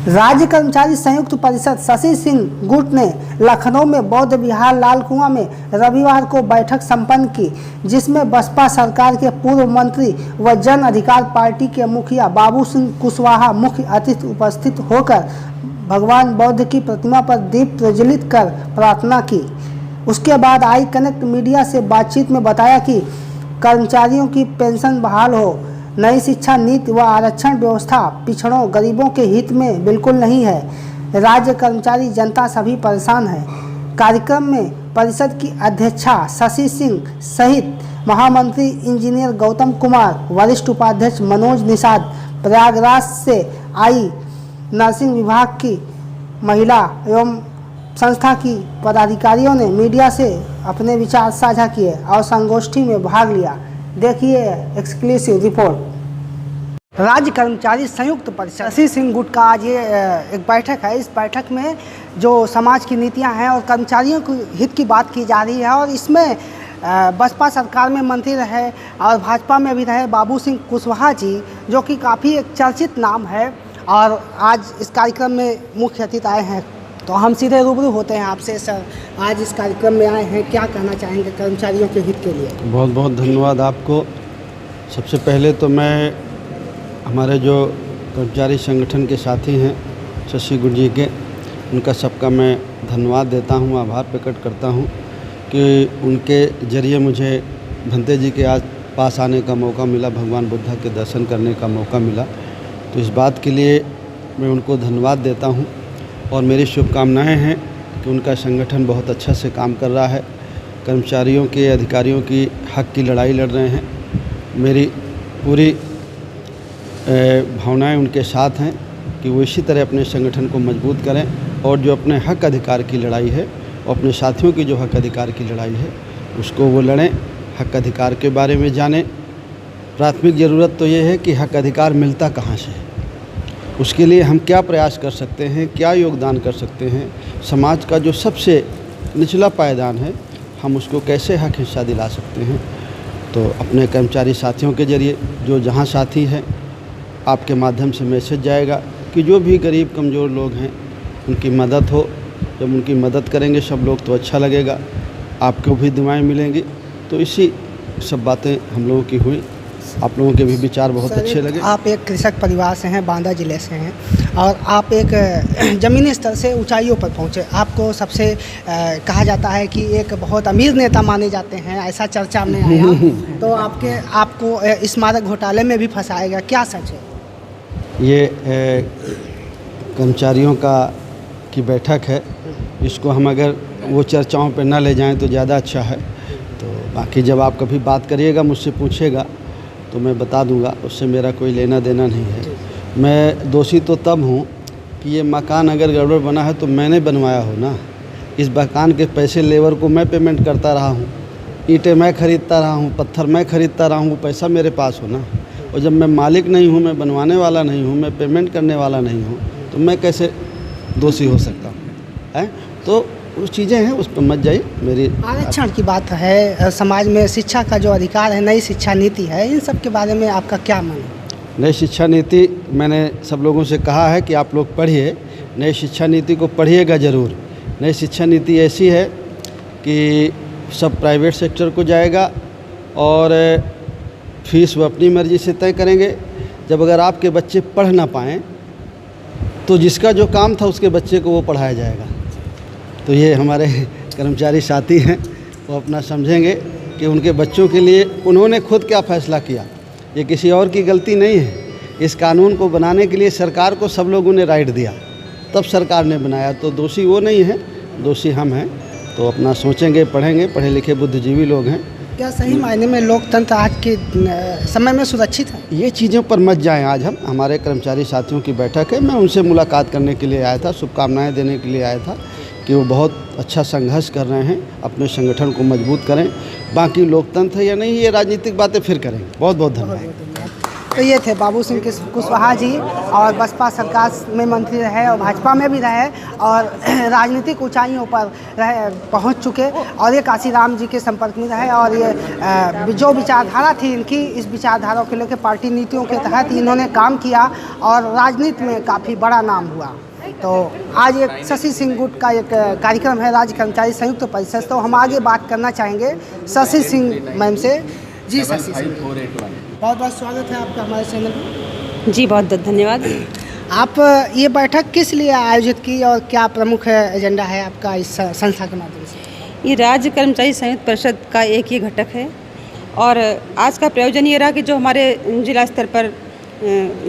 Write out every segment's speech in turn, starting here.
राज्य कर्मचारी संयुक्त परिषद शशि सिंह गुट ने लखनऊ में बौद्ध विहार लाल कुआं में रविवार को बैठक संपन्न की, जिसमें बसपा सरकार के पूर्व मंत्री व जन अधिकार पार्टी के मुखिया बाबू सिंह कुशवाहा मुख्य अतिथि उपस्थित होकर भगवान बौद्ध की प्रतिमा पर दीप प्रज्वलित कर प्रार्थना की। उसके बाद आई कनेक्ट मीडिया से बातचीत में बताया कि कर्मचारियों की पेंशन बहाल हो, नई शिक्षा नीति व आरक्षण व्यवस्था पिछड़ों गरीबों के हित में बिल्कुल नहीं है। राज्य कर्मचारी जनता सभी परेशान है। कार्यक्रम में परिषद की अध्यक्षा शशि सिंह सहित महामंत्री इंजीनियर गौतम कुमार, वरिष्ठ उपाध्यक्ष मनोज निषाद, प्रयागराज से आई नर्सिंग विभाग की महिला एवं संस्था की पदाधिकारियों ने मीडिया से अपने विचार साझा किए और संगोष्ठी में भाग लिया। देखिए एक्सक्लूसिव रिपोर्ट। राज्य कर्मचारी संयुक्त परिषद शशि सिंह गुट का आज ये एक बैठक है। इस बैठक में जो समाज की नीतियां हैं और कर्मचारियों के हित की बात की जा रही है और इसमें बसपा सरकार में मंत्री रहे और भाजपा में भी रहे बाबू सिंह कुशवाहा जी, जो कि काफ़ी एक चर्चित नाम है, और आज इस कार्यक्रम में मुख्य अतिथि आए हैं। तो हम सीधे रूबरू होते हैं आपसे। सर, आज इस कार्यक्रम में आए हैं, क्या कहना चाहेंगे कर्मचारियों के हित के लिए? बहुत बहुत धन्यवाद आपको। सबसे पहले तो मैं हमारे जो कर्मचारी संगठन के साथी हैं शशि गुट जी के, उनका सबका मैं धन्यवाद देता हूं, आभार प्रकट करता हूं कि उनके ज़रिए मुझे भंते जी के आज पास आने का मौका मिला, भगवान बुद्ध के दर्शन करने का मौका मिला। तो इस बात के लिए मैं उनको धन्यवाद देता हूं और मेरी शुभकामनाएं हैं कि उनका संगठन बहुत अच्छा से काम कर रहा है, कर्मचारियों के अधिकारियों की हक की लड़ाई लड़ रहे हैं। मेरी पूरी भावनाएं उनके साथ हैं कि वो इसी तरह अपने संगठन को मजबूत करें और जो अपने हक अधिकार की लड़ाई है और अपने साथियों की जो हक अधिकार की लड़ाई है उसको वो लड़ें, हक अधिकार के बारे में जानें। प्राथमिक ज़रूरत तो ये है कि हक अधिकार मिलता कहाँ से है, उसके लिए हम क्या प्रयास कर सकते हैं, क्या योगदान कर सकते हैं। समाज का जो सबसे निचला पायदान है हम उसको कैसे हक हिस्सा दिला सकते हैं। तो अपने कर्मचारी साथियों के ज़रिए जो जहाँ साथी हैं आपके माध्यम से मैसेज जाएगा कि जो भी गरीब कमज़ोर लोग हैं उनकी मदद हो। जब उनकी मदद करेंगे सब लोग तो अच्छा लगेगा, आपको भी दुआएं मिलेंगी। तो इसी सब बातें हम लोगों की हुई, आप लोगों के भी विचार बहुत अच्छे लगे। आप एक कृषक परिवार से हैं, बांदा जिले से हैं और आप एक ज़मीनी स्तर से ऊंचाइयों पर पहुंचे। आपको सबसे कहा जाता है कि एक बहुत अमीर नेता माने जाते हैं, ऐसा चर्चा में आया। तो आपको स्मारक घोटाले में भी फंसाएगा, क्या सच है? ये कर्मचारियों की बैठक है, इसको हम अगर वो चर्चाओं पर ना ले जाएं तो ज़्यादा अच्छा है। तो बाकी जब आप कभी बात करिएगा, मुझसे पूछिएगा तो मैं बता दूंगा, उससे मेरा कोई लेना देना नहीं है। मैं दोषी तो तब हूँ कि ये मकान अगर गड़बड़ बना है तो मैंने बनवाया हो ना। इस मकान के पैसे लेबर को मैं पेमेंट करता रहा हूँ, ईंटें मैं ख़रीदता रहा हूँ, पत्थर मैं ख़रीदता रहा हूँ, वो पैसा मेरे पास हो ना। और जब मैं मालिक नहीं हूँ, मैं बनवाने वाला नहीं हूँ, मैं पेमेंट करने वाला नहीं हूँ, तो मैं कैसे दोषी हो सकता हूँ? है तो वो चीज़ें हैं, उस पर मत जाइए। मेरी आरक्षण की बात है, समाज में शिक्षा का जो अधिकार है, नई शिक्षा नीति है, इन सब के बारे में आपका क्या मन है? नई शिक्षा नीति मैंने सब लोगों से कहा है कि आप लोग पढ़िए, नई शिक्षा नीति को पढ़िएगा ज़रूर। नई शिक्षा नीति ऐसी है कि सब प्राइवेट सेक्टर को जाएगा और फीस वो अपनी मर्ज़ी से तय करेंगे। जब अगर आपके बच्चे पढ़ ना पाएँ तो जिसका जो काम था उसके बच्चे को वो पढ़ाया जाएगा। तो ये हमारे कर्मचारी साथी हैं, वो अपना समझेंगे कि उनके बच्चों के लिए उन्होंने खुद क्या फ़ैसला किया, ये किसी और की गलती नहीं है। इस कानून को बनाने के लिए सरकार को सब लोगों ने राइट दिया, तब सरकार ने बनाया। तो दोषी वो नहीं है, दोषी हम हैं। तो अपना सोचेंगे, पढ़ेंगे, पढ़े लिखे बुद्धिजीवी लोग हैं। क्या सही मायने में लोकतंत्र आज के समय में सुरक्षित है? ये चीज़ों पर मत जाएं। आज हमारे कर्मचारी साथियों की बैठक है, मैं उनसे मुलाकात करने के लिए आया था, शुभकामनाएँ देने के लिए आया था कि वो बहुत अच्छा संघर्ष कर रहे हैं, अपने संगठन को मजबूत करें। बाकी लोकतंत्र है या नहीं, ये राजनीतिक बातें फिर करेंगे। बहुत बहुत धन्यवाद। तो ये थे बाबू सिंह कुशवाहा जी, और बसपा सरकार में मंत्री रहे और भाजपा में भी रहे और राजनीतिक ऊंचाइयों पर रहे पहुंच चुके, और ये काशीराम जी के संपर्क में रहे, और ये जो विचारधारा थी इनकी, इस विचारधारा को लेकर पार्टी नीतियों के तहत इन्होंने काम किया और राजनीति में काफ़ी बड़ा नाम हुआ। तो आज एक शशि सिंह गुट का एक कार्यक्रम है राज्य कर्मचारी संयुक्त परिषद, तो हम आगे बात करना चाहेंगे शशि सिंह मैम से। जी शशि सिंह, बहुत बहुत स्वागत है आपका हमारे चैनल में। जी बहुत बहुत धन्यवाद। आप ये बैठक किस लिए आयोजित की और क्या प्रमुख एजेंडा है आपका इस संस्था के माध्यम से? ये राज्य कर्मचारी संयुक्त परिषद का एक ही घटक है और आज का प्रयोजन ये रहा कि जो हमारे जिला स्तर पर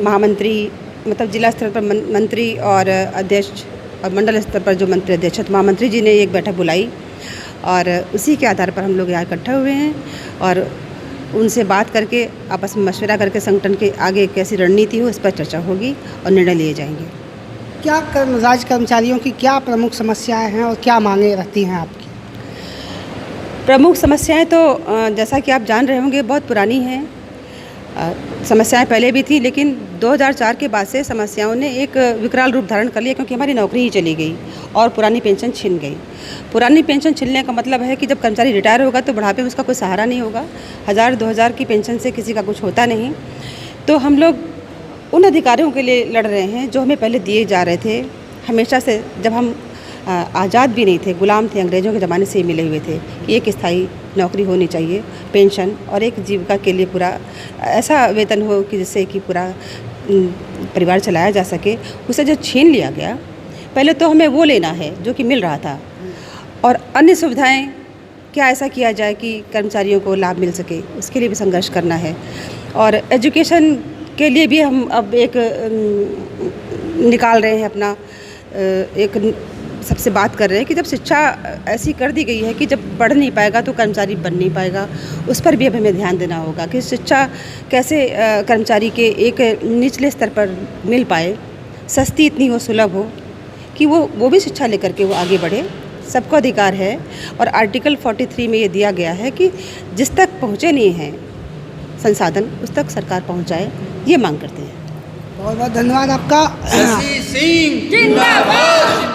महामंत्री, मतलब जिला स्तर पर मंत्री और अध्यक्ष और मंडल स्तर पर जो मंत्री अध्यक्ष, तो महामंत्री जी ने एक बैठक बुलाई और उसी के आधार पर हम लोग यहाँ इकट्ठा हुए हैं और उनसे बात करके आपस में मशवरा करके संगठन के आगे कैसी रणनीति हो इस पर चर्चा होगी और निर्णय लिए जाएंगे। क्या राज्य कर्मचारियों की क्या प्रमुख समस्याएं हैं और क्या मांगे रहती हैं आपकी? प्रमुख समस्याएं तो जैसा कि आप जान रहे होंगे बहुत पुरानी हैं। समस्याएं पहले भी थी, लेकिन 2004 के बाद से समस्याओं ने एक विकराल रूप धारण कर लिया, क्योंकि हमारी नौकरी ही चली गई और पुरानी पेंशन छिन गई। पुरानी पेंशन छिनने का मतलब है कि जब कर्मचारी रिटायर होगा तो बुढ़ापे में उसका कोई सहारा नहीं होगा। 1000-2000 की पेंशन से किसी का कुछ होता नहीं। तो हम लोग उन अधिकारों के लिए लड़ रहे हैं जो हमें पहले दिए जा रहे थे हमेशा से। जब हम आज़ाद भी नहीं थे, गुलाम थे, अंग्रेज़ों के ज़माने से ही मिले हुए थे कि एक स्थायी नौकरी होनी चाहिए, पेंशन और एक जीविका के लिए पूरा ऐसा वेतन हो कि जिससे कि पूरा परिवार चलाया जा सके। उसे जो छीन लिया गया, पहले तो हमें वो लेना है जो कि मिल रहा था, और अन्य सुविधाएं क्या ऐसा किया जाए कि कर्मचारियों को लाभ मिल सके, उसके लिए भी संघर्ष करना है। और एजुकेशन के लिए भी हम अब एक निकाल रहे हैं अपना एक सबसे बात कर रहे हैं कि जब शिक्षा ऐसी कर दी गई है कि जब पढ़ नहीं पाएगा तो कर्मचारी बन नहीं पाएगा, उस पर भी अब हमें ध्यान देना होगा कि शिक्षा कैसे कर्मचारी के एक निचले स्तर पर मिल पाए, सस्ती इतनी हो, सुलभ हो कि वो भी शिक्षा लेकर के वो आगे बढ़े। सबको अधिकार है और आर्टिकल 43 में ये दिया गया है कि जिस तक पहुँचे नहीं हैं संसाधन उस तक सरकार पहुँचाए, ये मांग करते हैं। बहुत बहुत धन्यवाद आपका। शशि सिंह जिंदाबाद,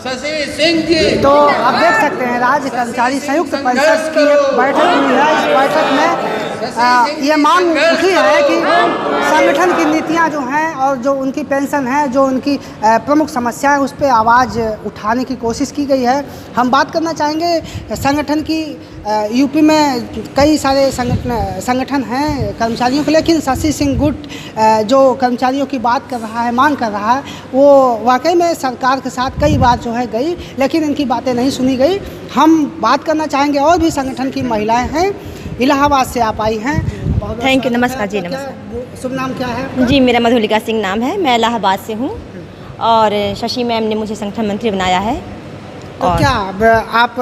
शशि सिंह जी। तो आप देख सकते हैं राज्य कर्मचारी संयुक्त परिषद की एक बैठक हुई है। इस बैठक में ये मांग उठी है कि संगठन की नीतियां जो हैं और जो उनकी पेंशन है, जो उनकी प्रमुख समस्याएं, उस पर आवाज़ उठाने की कोशिश की गई है। हम बात करना चाहेंगे संगठन की। यूपी में कई सारे संगठन हैं कर्मचारियों के, लेकिन शशि सिंह गुट जो कर्मचारियों की बात कर रहा है, मांग कर रहा है, वो वाकई में सरकार के साथ कई बार जो है गई, लेकिन इनकी बातें नहीं सुनी गई। हम बात करना चाहेंगे और भी संगठन की महिलाएं हैं, इलाहाबाद से आप आई हैं। थैंक यू, नमस्कार जी। नमस्कार। शुभ नाम क्या है आपका? जी मेरा मधुलिका सिंह नाम है, मैं इलाहाबाद से हूँ और शशि मैम ने मुझे संगठन मंत्री बनाया है। तो क्या आप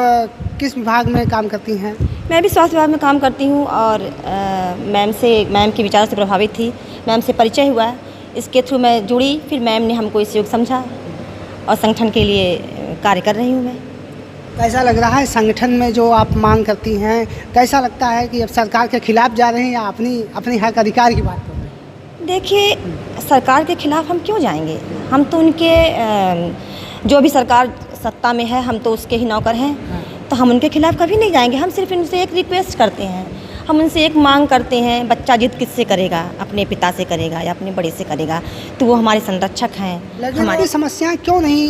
किस विभाग में काम करती हैं? मैं भी स्वास्थ्य विभाग में काम करती हूँ और मैम के विचारों से प्रभावित थी, मैम से परिचय हुआ, इसके थ्रू मैं जुड़ी, फिर मैम ने हमको इस योग समझा और संगठन के लिए कार्य कर रही हूँ मैं। कैसा लग रहा है संगठन में जो आप मांग करती हैं? कैसा लगता है कि अब सरकार के खिलाफ जा रहे हैं या अपनी हक अधिकार की बात कर रहे हैं? देखिए, सरकार के खिलाफ हम क्यों जाएंगे? हम तो उनके जो भी सरकार सत्ता में है, हम तो उसके ही नौकर हैं, तो हम उनके खिलाफ कभी नहीं जाएंगे। हम सिर्फ उनसे एक रिक्वेस्ट करते हैं, हम उनसे एक मांग करते हैं। बच्चा जिद किससे करेगा? अपने पिता से करेगा या अपने बड़े से करेगा, तो वो हमारे संरक्षक हैं। हमारी समस्याएं क्यों नहीं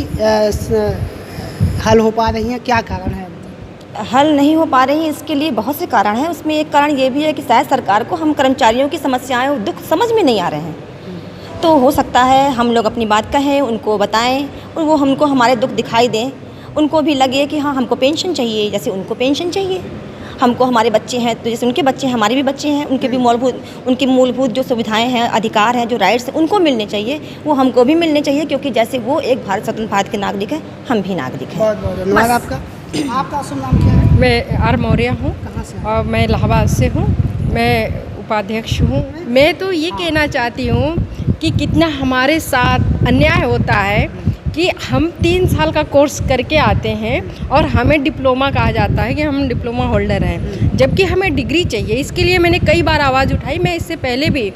हल हो पा रही हैं? क्या कारण है? हल नहीं हो पा रही हैं, इसके लिए बहुत से कारण हैं। उसमें एक कारण ये भी है कि शायद सरकार को हम कर्मचारियों की समस्याएं और दुख समझ में नहीं आ रहे हैं। तो हो सकता है हम लोग अपनी बात कहें, उनको बताएं और वो हमको हमारे दुख दिखाई दें, उनको भी लगे कि हाँ हमको पेंशन चाहिए जैसे उनको पेंशन चाहिए, हमको हमारे बच्चे हैं तो जैसे उनके बच्चे हैं हमारे भी बच्चे हैं, उनकी मूलभूत जो सुविधाएं हैं, अधिकार हैं, जो राइट्स हैं, उनको मिलने चाहिए, वो हमको भी मिलने चाहिए, क्योंकि जैसे वो एक स्वतंत्र भारत के नागरिक है, हम भी नागरिक हैं। बहुत बहुत धन्यवाद आपका शुभ नाम क्या है? मैं आर मौर्य हूँ और मैं इलाहाबाद से हूँ, मैं उपाध्यक्ष हूँ। मैं तो ये कहना चाहती हूँ कि कितना हमारे साथ अन्याय होता है कि हम 3 साल का कोर्स करके आते हैं और हमें डिप्लोमा कहा जाता है कि हम डिप्लोमा होल्डर हैं, जबकि हमें डिग्री चाहिए। इसके लिए मैंने कई बार आवाज़ उठाई। मैं इससे पहले भी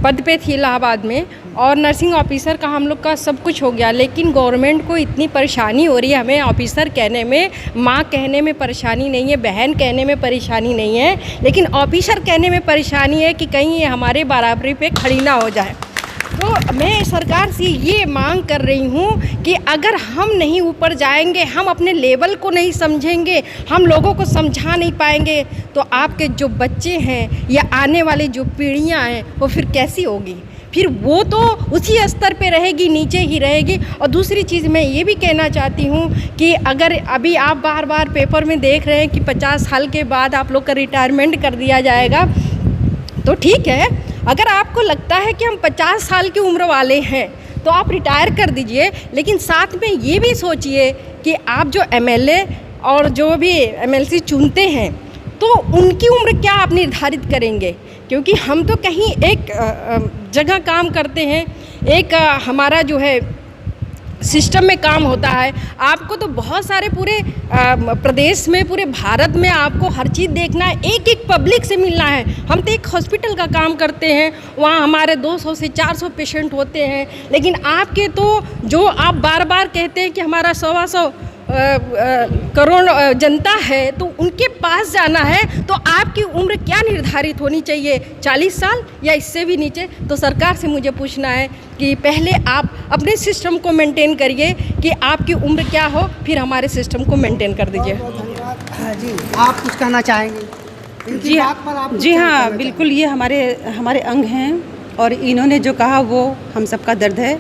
पद पे थी इलाहाबाद में, और नर्सिंग ऑफिसर का हम लोग का सब कुछ हो गया, लेकिन गवर्नमेंट को इतनी परेशानी हो रही है। हमें ऑफिसर कहने में, माँ कहने में परेशानी नहीं है, बहन कहने में परेशानी नहीं है, लेकिन ऑफिसर कहने में परेशानी है कि कहीं ये हमारे बराबरी पे खड़ी ना हो जाए। तो मैं सरकार से ये मांग कर रही हूँ कि अगर हम नहीं ऊपर जाएंगे, हम अपने लेवल को नहीं समझेंगे, हम लोगों को समझा नहीं पाएंगे, तो आपके जो बच्चे हैं या आने वाली जो पीढ़ियाँ हैं वो फिर कैसी होगी? फिर वो तो उसी स्तर पे रहेगी, नीचे ही रहेगी। और दूसरी चीज़ मैं ये भी कहना चाहती हूँ कि अगर अभी आप बार बार पेपर में देख रहे हैं कि 50 साल के बाद आप लोग का रिटायरमेंट कर दिया जाएगा, तो ठीक है, अगर आपको लगता है कि हम 50 साल की उम्र वाले हैं तो आप रिटायर कर दीजिए, लेकिन साथ में ये भी सोचिए कि आप जो एमएलए और जो भी एमएलसी चुनते हैं तो उनकी उम्र क्या आप निर्धारित करेंगे? क्योंकि हम तो कहीं एक जगह काम करते हैं, एक हमारा जो है सिस्टम में काम होता है। आपको तो बहुत सारे पूरे प्रदेश में, पूरे भारत में आपको हर चीज़ देखना है, एक एक पब्लिक से मिलना है। हम तो एक हॉस्पिटल का काम करते हैं, वहाँ हमारे 200 से 400 पेशेंट होते हैं, लेकिन आपके तो जो आप बार बार कहते हैं कि हमारा 125 करोड़ जनता है, तो उनके पास जाना है तो आपकी उम्र क्या निर्धारित होनी चाहिए? 40 साल या इससे भी नीचे? तो सरकार से मुझे पूछना है कि पहले आप अपने सिस्टम को मेंटेन करिए कि आपकी उम्र क्या हो, फिर हमारे सिस्टम को मेंटेन कर दीजिए। धन्यवाद जी। आप कुछ कहना चाहेंगे इनकी जी बात पर? आप जी हाँ, बिल्कुल, ये हमारे अंग हैं और इन्होंने जो कहा वो हम सबका दर्द है।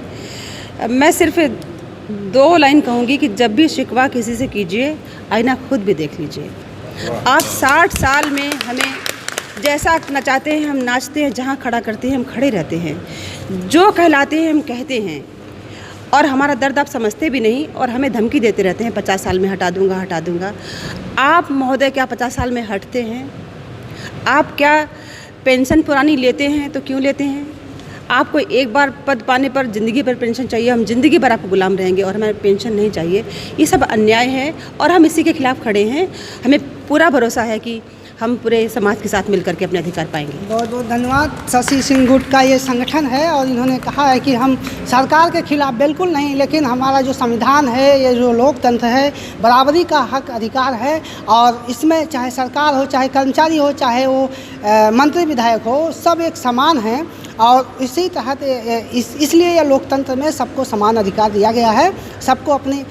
मैं सिर्फ 2 लाइन कहूँगी कि जब भी शिकवा किसी से कीजिए, आईना खुद भी देख लीजिए। आप 60 साल में हमें जैसा नचाते हैं हम नाचते हैं, जहाँ खड़ा करते हैं हम खड़े रहते हैं, जो कहलाते हैं हम कहते हैं, और हमारा दर्द आप समझते भी नहीं और हमें धमकी देते रहते हैं 50 साल में हटा दूंगा, हटा दूंगा। आप महोदय क्या 50 साल में हटते हैं? आप क्या पेंशन पुरानी लेते हैं तो क्यों लेते हैं? आपको एक बार पद पाने पर ज़िंदगी भर पेंशन चाहिए, हम ज़िंदगी भर आपको गुलाम रहेंगे और हमें पेंशन नहीं चाहिए। ये सब अन्याय है और हम इसी के खिलाफ खड़े हैं। हमें पूरा भरोसा है कि हम पूरे समाज के साथ मिलकर के अपने अधिकार पाएंगे। बहुत बहुत धन्यवाद। शशि सिंह गुट का ये संगठन है और इन्होंने कहा है कि हम सरकार के खिलाफ बिल्कुल नहीं, लेकिन हमारा जो संविधान है, ये जो लोकतंत्र है, बराबरी का हक अधिकार है और इसमें चाहे सरकार हो, चाहे कर्मचारी हो, चाहे वो मंत्री विधायक हो, सब एक समान हैं और इसी तहत इसलिए यह लोकतंत्र में सबको समान अधिकार दिया गया है। सबको अपनी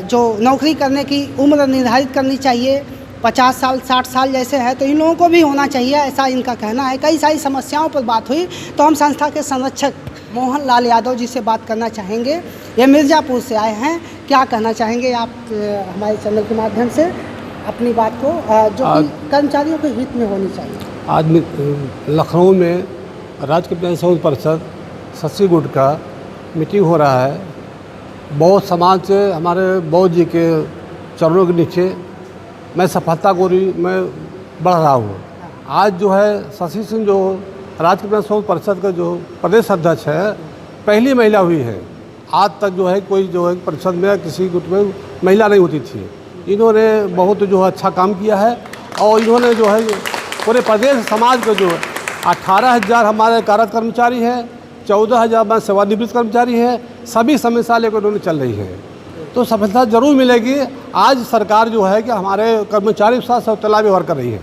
जो नौकरी करने की उम्र निर्धारित करनी चाहिए, 50 साल 60 साल जैसे है तो इन लोगों को भी होना चाहिए, ऐसा इनका कहना है। कई सारी समस्याओं पर बात हुई तो हम संस्था के संरक्षक मोहन लाल यादव जी से बात करना चाहेंगे। ये मिर्ज़ापुर से आए हैं, क्या कहना चाहेंगे आप हमारे चैनल के माध्यम से अपनी बात को, जो कि कर्मचारियों के हित में होनी चाहिए? आज लखनऊ में राज्य कल्याण संघ परिषद शशि गुट का मीटिंग हो रहा है। बहुत समाज से हमारे बौद्ध जी के चरणों के नीचे मैं सफलता को मैं बढ़ रहा हूँ। आज जो है शशि सिंह जो राज्य कल्याण संघ परिषद का जो प्रदेश अध्यक्ष है, पहली महिला हुई है। आज तक जो है कोई जो है परिषद में किसी गुट में महिला नहीं होती थी। इन्होंने बहुत जो है अच्छा काम किया है और इन्होंने जो है पूरे प्रदेश समाज को जो 18,000 हमारे कार्यरत कर्मचारी हैं, 14,000 सेवानिवृत्त कर्मचारी हैं, सभी समस्या लेकर उन्होंने चल रही है, तो सफलता जरूर मिलेगी। आज सरकार जो है कि हमारे कर्मचारी के साथ सौतेला व्यवहार कर रही है।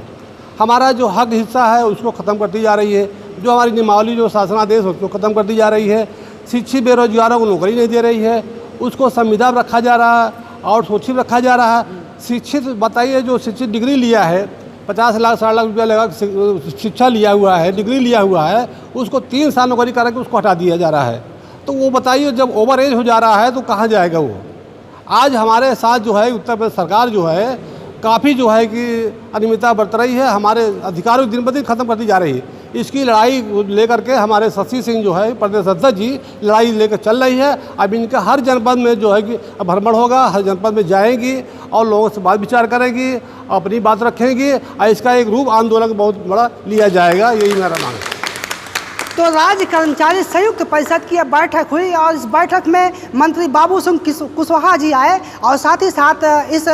हमारा जो हक हिस्सा है उसको ख़त्म करती जा रही है। जो हमारी नियमावली जो शासनादेश उसको ख़त्म करती जा रही है। शिक्षित बेरोजगारों को नौकरी नहीं दे रही है, उसको संविदा में रखा जा रहा है और सूची रखा जा रहा है। शिक्षित बताइए, जो शिक्षित डिग्री लिया है, 50 लाख 60 लाख रुपया लगा शिक्षा लिया हुआ है, डिग्री लिया हुआ है, उसको 3 साल नौकरी करके उसको हटा दिया जा रहा है। तो वो बताइए, जब ओवर एज हो जा रहा है तो कहाँ जाएगा वो? आज हमारे साथ जो है उत्तर प्रदेश सरकार जो है काफ़ी जो है कि अनियमितता बरत रही है, हमारे अधिकारों दिन ब दिन खत्म करती जा रही है। इसकी लड़ाई लेकर के हमारे शशि सिंह जो है प्रदेश अध्यक्ष जी लड़ाई लेकर चल रही है। अब इनका हर जनपद में जो है कि भ्रमण होगा, हर जनपद में जाएंगी और लोगों से बात विचार करेंगी, अपनी बात रखेंगी और इसका एक रूप आंदोलन बहुत बड़ा लिया जाएगा। यही मेरा मांग है। तो राज्य कर्मचारी संयुक्त परिषद की बैठक हुई और इस बैठक में मंत्री बाबू सिंह कुशवाहा जी आए और साथ ही साथ इस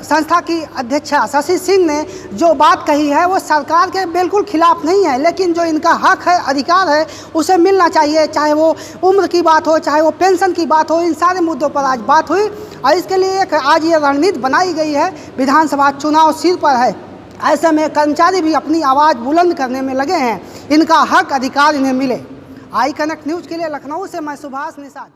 संस्था की अध्यक्षा शशि सिंह ने जो बात कही है वो सरकार के बिल्कुल खिलाफ नहीं है, लेकिन जो इनका हक है, अधिकार है, उसे मिलना चाहिए। चाहे वो उम्र की बात हो, चाहे वो पेंशन की बात हो, इन सारे मुद्दों पर आज बात हुई और इसके लिए एक आज ये रणनीति बनाई गई है। विधानसभा चुनाव सिर पर है, ऐसे में कर्मचारी भी अपनी आवाज़ बुलंद करने में लगे हैं, इनका हक अधिकार इन्हें मिले। आई कनेक्ट न्यूज़ के लिए लखनऊ से मैं सुभाष निषाद।